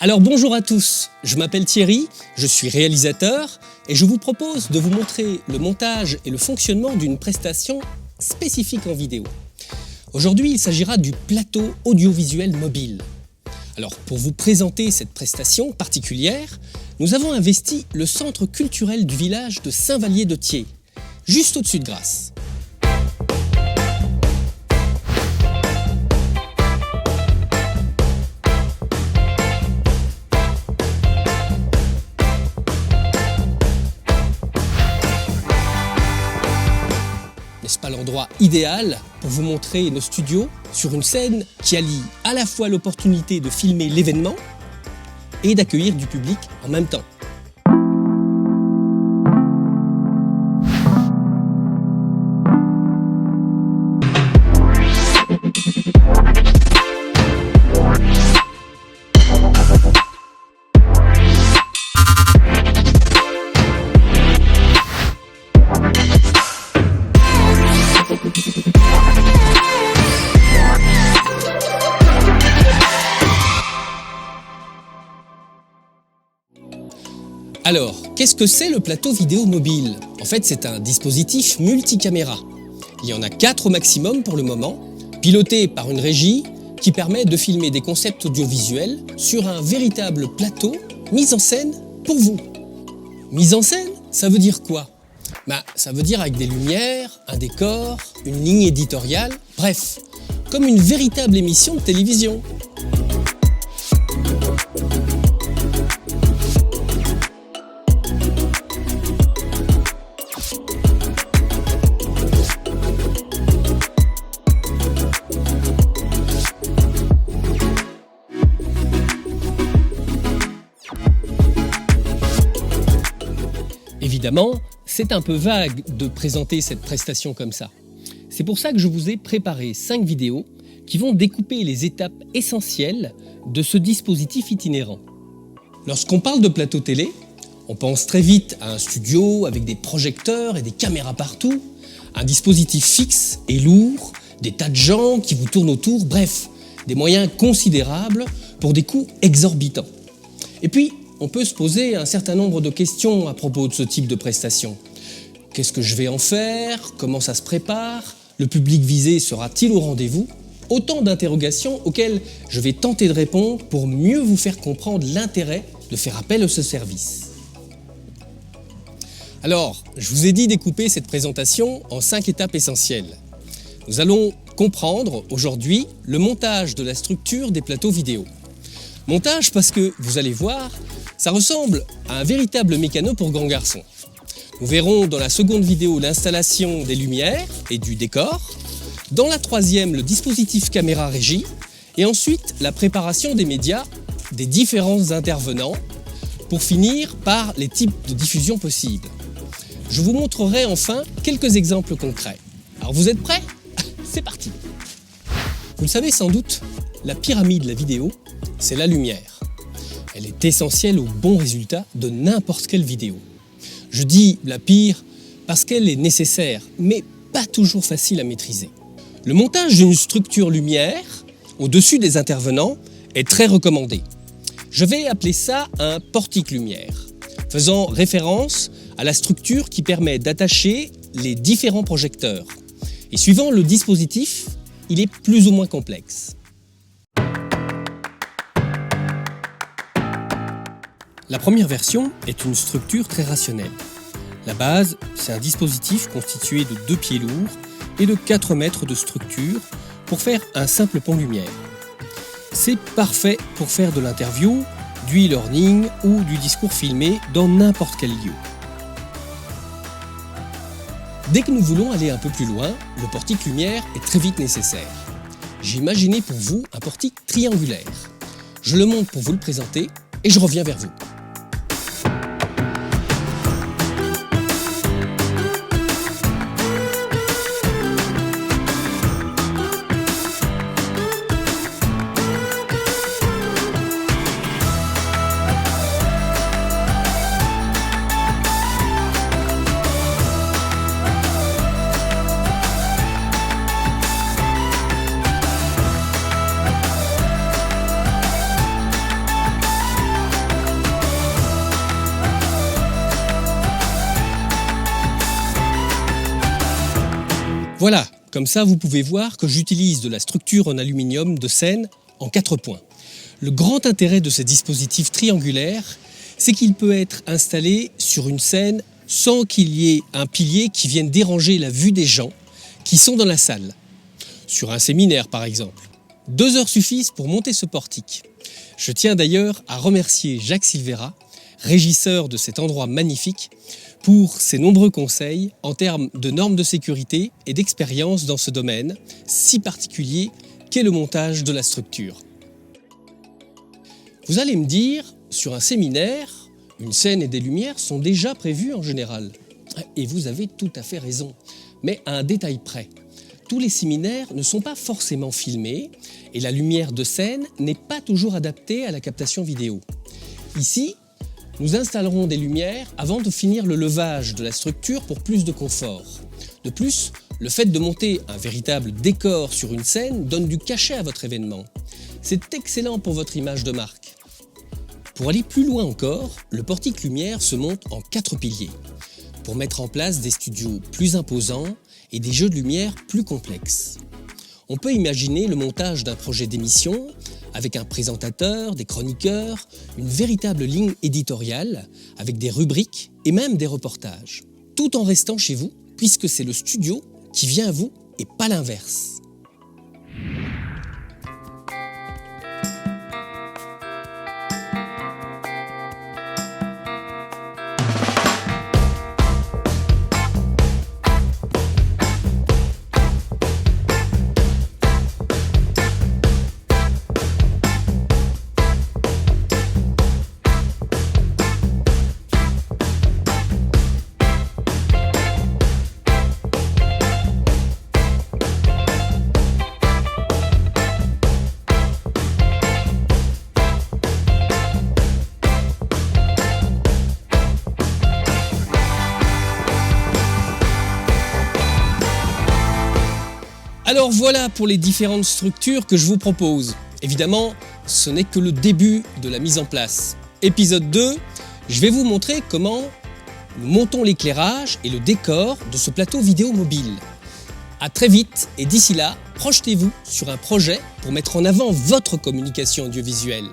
Alors bonjour à tous, je m'appelle Thierry, je suis réalisateur et je vous propose de vous montrer le montage et le fonctionnement d'une prestation spécifique en vidéo. Aujourd'hui, il s'agira du plateau audiovisuel mobile. Alors pour vous présenter cette prestation particulière, nous avons investi le centre culturel du village de Saint-Vallier-de-Thiers, juste au-dessus de Grasse. N'est-ce pas l'endroit idéal pour vous montrer nos studios sur une scène qui allie à la fois l'opportunité de filmer l'événement et d'accueillir du public en même temps. Alors, qu'est-ce que c'est le plateau vidéo mobile? En fait, c'est un dispositif multicaméra. Il y en a 4 au maximum pour le moment, piloté par une régie qui permet de filmer des concepts audiovisuels sur un véritable plateau mis en scène pour vous. Mise en scène, ça veut dire quoi? Ça veut dire avec des lumières, un décor, une ligne éditoriale, bref, comme une véritable émission de télévision. Évidemment, c'est un peu vague de présenter cette prestation comme ça. C'est pour ça que je vous ai préparé 5 vidéos qui vont découper les étapes essentielles de ce dispositif itinérant. Lorsqu'on parle de plateau télé, on pense très vite à un studio avec des projecteurs et des caméras partout, un dispositif fixe et lourd, des tas de gens qui vous tournent autour, bref, des moyens considérables pour des coûts exorbitants. Et puis, on peut se poser un certain nombre de questions à propos de ce type de prestation. Qu'est-ce que je vais en faire? Comment ça se prépare? Le public visé sera-t-il au rendez-vous? Autant d'interrogations auxquelles je vais tenter de répondre pour mieux vous faire comprendre l'intérêt de faire appel à ce service. Alors, je vous ai dit découper cette présentation en 5 étapes essentielles. Nous allons comprendre aujourd'hui le montage de la structure des plateaux vidéo. Montage parce que, vous allez voir, ça ressemble à un véritable mécano pour grands garçons. Nous verrons dans la seconde vidéo l'installation des lumières et du décor, dans la troisième le dispositif caméra régie et ensuite la préparation des médias des différents intervenants pour finir par les types de diffusion possibles. Je vous montrerai enfin quelques exemples concrets. Alors vous êtes prêts? C'est parti! Vous le savez sans doute, la pyramide de la vidéo, c'est la lumière. Elle est essentielle au bon résultat de n'importe quelle vidéo. Je dis la pire parce qu'elle est nécessaire, mais pas toujours facile à maîtriser. Le montage d'une structure lumière au-dessus des intervenants est très recommandé. Je vais appeler ça un portique lumière, faisant référence à la structure qui permet d'attacher les différents projecteurs. Et suivant le dispositif, il est plus ou moins complexe. La première version est une structure très rationnelle. La base, c'est un dispositif constitué de 2 pieds lourds et de 4 mètres de structure pour faire un simple pont lumière. C'est parfait pour faire de l'interview, du e-learning ou du discours filmé dans n'importe quel lieu. Dès que nous voulons aller un peu plus loin, le portique lumière est très vite nécessaire. J'ai imaginé pour vous un portique triangulaire. Je le monte pour vous le présenter et je reviens vers vous. Voilà, comme ça vous pouvez voir que j'utilise de la structure en aluminium de scène en 4 points. Le grand intérêt de ces dispositifs triangulaires, c'est qu'il peut être installé sur une scène sans qu'il y ait un pilier qui vienne déranger la vue des gens qui sont dans la salle. Sur un séminaire par exemple. 2 heures suffisent pour monter ce portique. Je tiens d'ailleurs à remercier Jacques Silvera, régisseur de cet endroit magnifique, pour ses nombreux conseils en termes de normes de sécurité et d'expérience dans ce domaine si particulier qu'est le montage de la structure. Vous allez me dire, sur un séminaire, une scène et des lumières sont déjà prévues en général. Et vous avez tout à fait raison, mais à un détail près. Tous les séminaires ne sont pas forcément filmés et la lumière de scène n'est pas toujours adaptée à la captation vidéo. Ici, nous installerons des lumières avant de finir le levage de la structure pour plus de confort. De plus, le fait de monter un véritable décor sur une scène donne du cachet à votre événement. C'est excellent pour votre image de marque. Pour aller plus loin encore, le portique lumière se monte en 4 piliers pour mettre en place des studios plus imposants et des jeux de lumière plus complexes. On peut imaginer le montage d'un projet d'émission avec un présentateur, des chroniqueurs, une véritable ligne éditoriale avec des rubriques et même des reportages. Tout en restant chez vous, puisque c'est le studio qui vient à vous et pas l'inverse. Alors voilà pour les différentes structures que je vous propose. Évidemment, ce n'est que le début de la mise en place. Épisode 2, je vais vous montrer comment nous montons l'éclairage et le décor de ce plateau vidéo mobile. À très vite et d'ici là, projetez-vous sur un projet pour mettre en avant votre communication audiovisuelle.